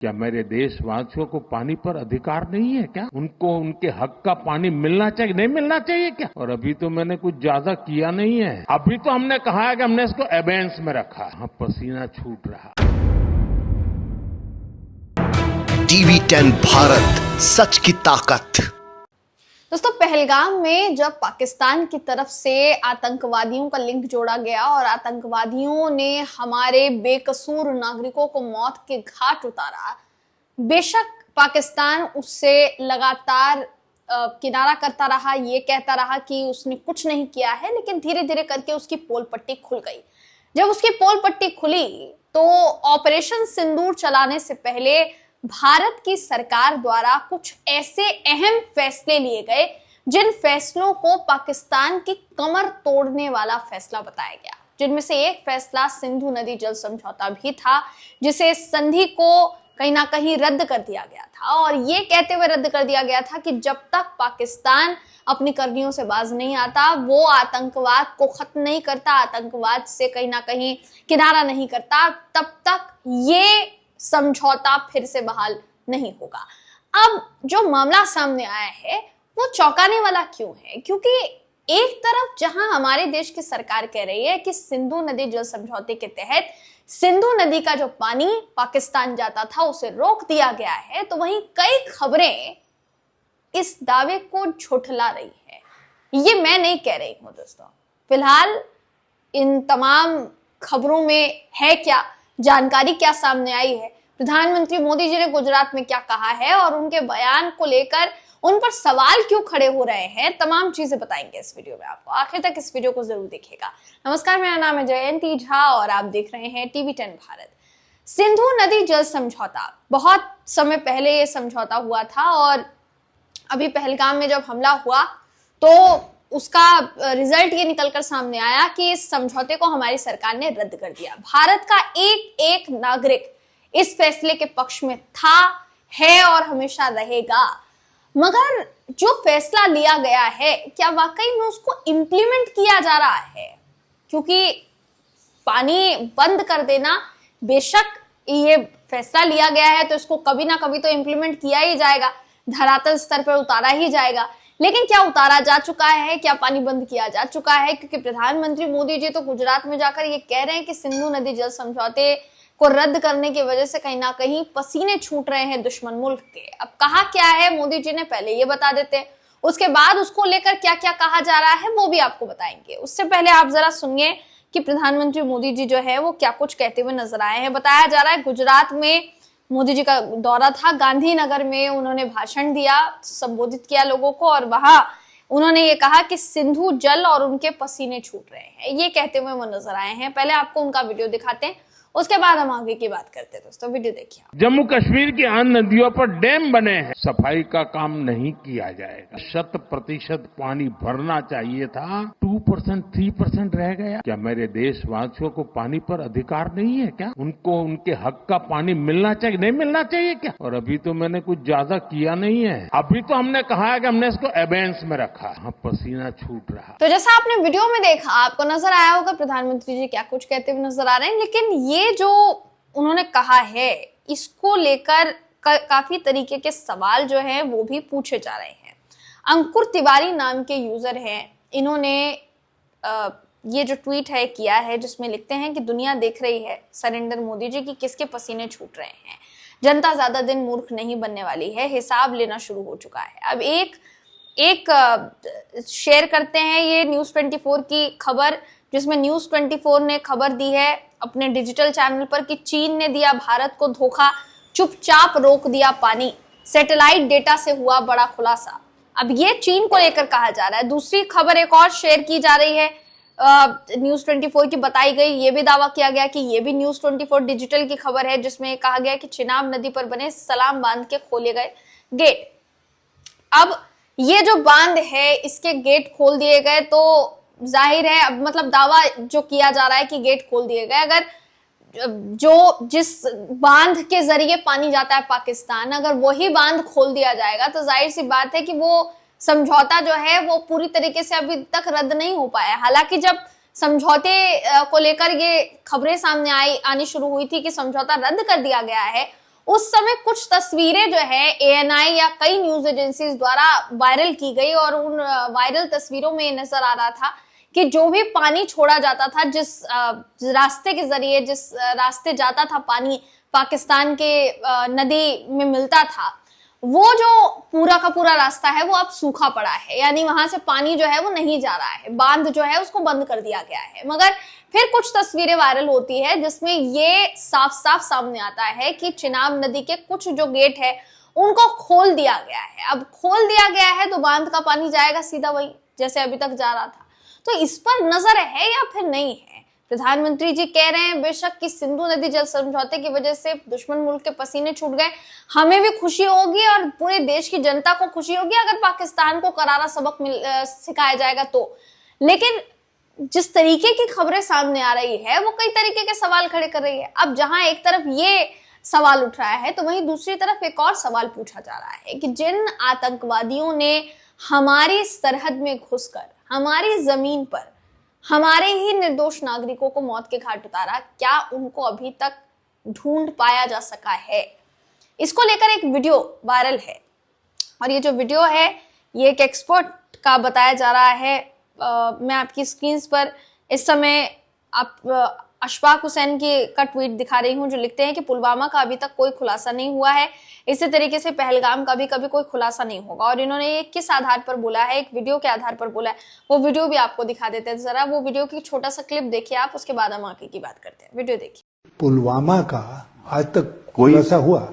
क्या मेरे देशवासियों को पानी पर अधिकार नहीं है क्या? उनको उनके हक का पानी मिलना चाहिए, नहीं मिलना चाहिए क्या? और अभी तो मैंने कुछ ज्यादा किया नहीं है। अभी तो हमने कहा है कि हमने इसको एबेंस में रखा। हाँ, पसीना छूट रहा। टीवी 10 भारत, सच की ताकत। दोस्तों, पहलगाम में जब पाकिस्तान की तरफ से आतंकवादियों का लिंक जोड़ा गया और आतंकवादियों ने हमारे बेकसूर नागरिकों को मौत के घाट उतारा, बेशक पाकिस्तान उससे लगातार किनारा करता रहा, ये कहता रहा कि उसने कुछ नहीं किया है, लेकिन धीरे धीरे करके उसकी पोल पट्टी खुल गई। जब उसकी पोल पट्टी खुली तो ऑपरेशन सिंदूर चलाने से पहले भारत की सरकार द्वारा कुछ ऐसे अहम फैसले लिए गए जिन फैसलों को पाकिस्तान की कमर तोड़ने वाला फैसला बताया गया, जिनमें से एक फैसला सिंधु नदी जल समझौता भी था, जिसे संधि को कहीं ना कहीं रद्द कर दिया गया था। और ये कहते हुए रद्द कर दिया गया था कि जब तक पाकिस्तान अपनी करनियों से बाज नहीं आता, वो आतंकवाद को खत्म नहीं करता, आतंकवाद से कहीं ना कहीं किनारा नहीं करता, तब तक ये समझौता फिर से बहाल नहीं होगा। अब जो मामला सामने आया है वो चौंकाने वाला क्यों है? क्योंकि एक तरफ जहां हमारे देश की सरकार कह रही है कि सिंधु नदी जल समझौते के तहत सिंधु नदी का जो पानी पाकिस्तान जाता था उसे रोक दिया गया है, तो वहीं कई खबरें इस दावे को झुठला रही है। ये मैं नहीं कह रही हूं दोस्तों। फिलहाल इन तमाम खबरों में है क्या, जानकारी क्या सामने आई है, प्रधानमंत्री मोदी जी ने गुजरात में क्या कहा है और उनके बयान को लेकर उन पर सवाल क्यों खड़े हो रहे हैं, तमाम चीजें बताएंगे इस वीडियो में आपको। आखिर तक इस वीडियो को जरूर देखिएगा। नमस्कार, मेरा नाम है जयंती झा और आप देख रहे हैं टीवी 10 भारत। सिंधु नदी जल समझौता, बहुत समय पहले ये समझौता हुआ था और अभी पहलगाम में जब हमला हुआ तो उसका रिजल्ट ये निकलकर सामने आया कि इस समझौते को हमारी सरकार ने रद्द कर दिया। भारत का एक एक नागरिक इस फैसले के पक्ष में था, है और हमेशा रहेगा। मगर जो फैसला लिया गया है, क्या वाकई में उसको इंप्लीमेंट किया जा रहा है? क्योंकि पानी बंद कर देना, बेशक ये फैसला लिया गया है तो इसको कभी ना कभी तो इंप्लीमेंट किया ही जाएगा, धरातल स्तर पर उतारा ही जाएगा। लेकिन क्या उतारा जा चुका है? क्या पानी बंद किया जा चुका है? क्योंकि प्रधानमंत्री मोदी जी तो गुजरात में जाकर ये कह रहे हैं कि सिंधु नदी जल समझौते को रद्द करने की वजह से कहीं ना कहीं पसीने छूट रहे हैं दुश्मन मुल्क के। अब कहा क्या है मोदी जी ने, पहले ये बता देते हैं, उसके बाद उसको लेकर क्या क्या कहा जा रहा है वो भी आपको बताएंगे। उससे पहले आप जरा सुनिए कि प्रधानमंत्री मोदी जी जो है वो क्या कुछ कहते हुए नजर आए हैं। बताया जा रहा है गुजरात में मोदी जी का दौरा था, गांधीनगर में उन्होंने भाषण दिया, संबोधित किया लोगों को और वहां उन्होंने ये कहा कि सिंधु जल और उनके पसीने छूट रहे हैं, ये कहते हुए वो नजर आए हैं। पहले आपको उनका वीडियो दिखाते हैं, उसके बाद हम आगे की बात करते हैं। दोस्तों वीडियो देखिए। जम्मू कश्मीर की अन्य नदियों पर डैम बने हैं, सफाई का काम नहीं किया जाएगा। 100% पानी भरना चाहिए था, 2% 3% रह गया। क्या मेरे देशवासियों को पानी पर अधिकार नहीं है क्या? उनको उनके हक का पानी मिलना चाहिए, नहीं मिलना चाहिए क्या? और अभी तो मैंने कुछ ज्यादा किया नहीं है। अभी तो हमने कहा है कि हमने इसको एबेंस में रखा। हाँ, पसीना छूट रहा। तो जैसा आपने वीडियो में देखा, आपको नजर आया होगा प्रधानमंत्री जी क्या कुछ कहते हुए नजर आ रहे हैं, लेकिन ये जो उन्होंने कहा है इसको लेकर काफी तरीके के सवाल जो हैं वो भी पूछे जा रहे हैं। अंकुर तिवारी नाम के यूजर हैं, इन्होंने ये जो ट्वीट है किया है जिसमें लिखते हैं कि दुनिया देख रही है सरेंडर मोदी जी की किसके पसीने छूट रहे हैं। जनता ज्यादा दिन मूर्ख नहीं बनने वाली है, हिसाब लेना शुरू हो चुका है। अब एक शेयर करते हैं ये न्यूज 24 की खबर, जिसमें न्यूज 24 ने खबर दी है अपने डिजिटल चैनल पर कि चीन ने दिया भारत को धोखा, चुपचाप रोक दिया पानी, सैटेलाइट डेटा से हुआ बड़ा खुलासा। अब ये चीन को लेकर कहा जा रहा है। दूसरी खबर एक और शेयर की जा रही है, न्यूज 24 की बताई गई, ये भी दावा किया गया कि ये भी न्यूज 24 डिजिटल की खबर है, जिसमें कहा गया कि चिनाब नदी पर बने सलाम बांध के खोले गए गेट। अब ये जो बांध है इसके गेट खोल दिए गए, तो जाहिर है अब मतलब दावा जो किया जा रहा है कि गेट खोल दिए गए। अगर जिस बांध के जरिए पानी जाता है पाकिस्तान, अगर वही बांध खोल दिया जाएगा तो जाहिर सी बात है कि वो समझौता जो है वो पूरी तरीके से अभी तक रद्द नहीं हो पाया। हालांकि जब समझौते को लेकर ये खबरें सामने आनी शुरू हुई थी कि समझौता रद्द कर दिया गया है, उस समय कुछ तस्वीरें जो है ANI या कई न्यूज एजेंसीज द्वारा वायरल की गई और उन वायरल तस्वीरों में नजर आ रहा था कि जो भी पानी छोड़ा जाता था, जिस रास्ते के जरिए, जिस रास्ते जाता था पानी पाकिस्तान के नदी में मिलता था, वो जो पूरा का पूरा रास्ता है वो अब सूखा पड़ा है, यानी वहां से पानी जो है वो नहीं जा रहा है, बांध जो है उसको बंद कर दिया गया है। मगर फिर कुछ तस्वीरें वायरल होती है जिसमें ये साफ साफ सामने आता है कि चिनाब नदी के कुछ जो गेट है उनको खोल दिया गया है। अब खोल दिया गया है तो बांध का पानी जाएगा सीधा वही जैसे अभी तक जा रहा था। तो इस पर नजर है या फिर नहीं है? प्रधानमंत्री जी कह रहे हैं बेशक कि सिंधु नदी जल समझौते की वजह से दुश्मन मुल्क के पसीने छूट गए, हमें भी खुशी होगी और पूरे देश की जनता को खुशी होगी अगर पाकिस्तान को करारा सबक सिखाया जाएगा तो। लेकिन जिस तरीके की खबरें सामने आ रही है वो कई तरीके के सवाल खड़े कर रही है। अब जहां एक तरफ ये सवाल उठ रहा है तो वहीं दूसरी तरफ एक और सवाल पूछा जा रहा है कि जिन आतंकवादियों ने हमारी सरहद में घुसकर हमारी जमीन पर हमारे ही निर्दोष नागरिकों को मौत के घाट उतारा, क्या उनको अभी तक ढूंढ पाया जा सका है? इसको लेकर एक वीडियो वायरल है और ये जो वीडियो है ये एक एक्सपर्ट का बताया जा रहा है। मैं आपकी स्क्रीन पर इस समय आप अशफाक हुसैन का ट्वीट दिखा रही हूं जो लिखते हैं कि पुलवामा का अभी तक कोई खुलासा नहीं हुआ है, इसी तरीके से पहलगाम का भी कभी कोई खुलासा नहीं होगा। और इन्होंने ये किस आधार पर बोला है, एक वीडियो के आधार पर बोला है, वो वीडियो भी आपको दिखा देते हैं। जरा वो वीडियो की छोटा सा क्लिप देखिए आप, उसके बाद हम आगे की बात करते हैं। वीडियो देखिए। पुलवामा का आज तक खुलासा हुआ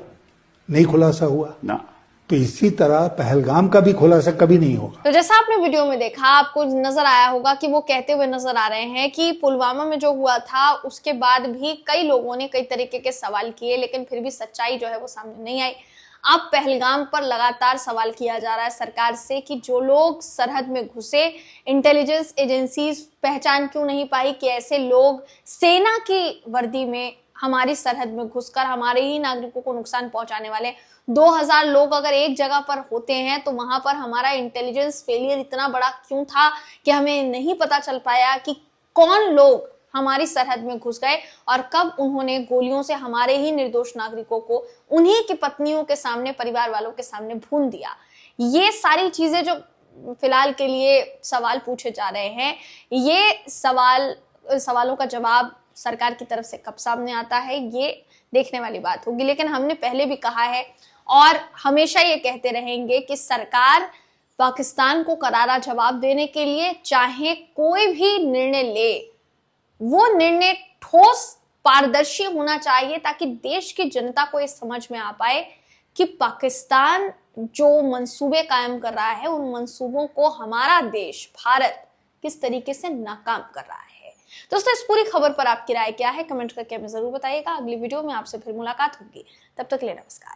नहीं, खुलासा हुआ ना, तो इसी तरह पहलगाम का भी खुलासा कभी नहीं होगा। तो जैसा आपने वीडियो में देखा, आपको नजर आया होगा कि वो कहते हुए नजर आ रहे हैं कि पुलवामा में जो हुआ था उसके बाद भी कई लोगों ने कई तरीके के सवाल किए, लेकिन फिर भी सच्चाई जो है वो सामने नहीं आई। अब पहलगाम पर लगातार सवाल किया जा रहा है सरकार से कि जो लोग सरहद में घुसे, इंटेलिजेंस एजेंसीज पहचान क्यों नहीं पाई कि ऐसे लोग सेना की वर्दी में हमारी सरहद में घुसकर हमारे ही नागरिकों को नुकसान पहुंचाने वाले 2000 लोग अगर एक जगह पर होते हैं तो वहां पर हमारा इंटेलिजेंस फेलियर इतना बड़ा क्यों था कि हमें नहीं पता चल पाया कि कौन लोग हमारी सरहद में घुस गए और कब उन्होंने गोलियों से हमारे ही निर्दोष नागरिकों को उन्हीं की पत्नियों के सामने, परिवार वालों के सामने भून दिया। ये सारी चीजें जो फिलहाल के लिए सवाल पूछे जा रहे हैं, ये सवालों का जवाब सरकार की तरफ से कब सामने आता है ये देखने वाली बात होगी। लेकिन हमने पहले भी कहा है और हमेशा ये कहते रहेंगे कि सरकार पाकिस्तान को करारा जवाब देने के लिए चाहे कोई भी निर्णय ले, वो निर्णय ठोस पारदर्शी होना चाहिए ताकि देश की जनता को ये समझ में आ पाए कि पाकिस्तान जो मंसूबे कायम कर रहा है उन मंसूबों को हमारा देश भारत किस तरीके से नाकाम कर रहा है। दोस्तों, इस पूरी खबर पर आपकी राय क्या है, कमेंट करके हमें जरूर बताइएगा। अगली वीडियो में आपसे फिर मुलाकात होगी, तब तक के लिए नमस्कार।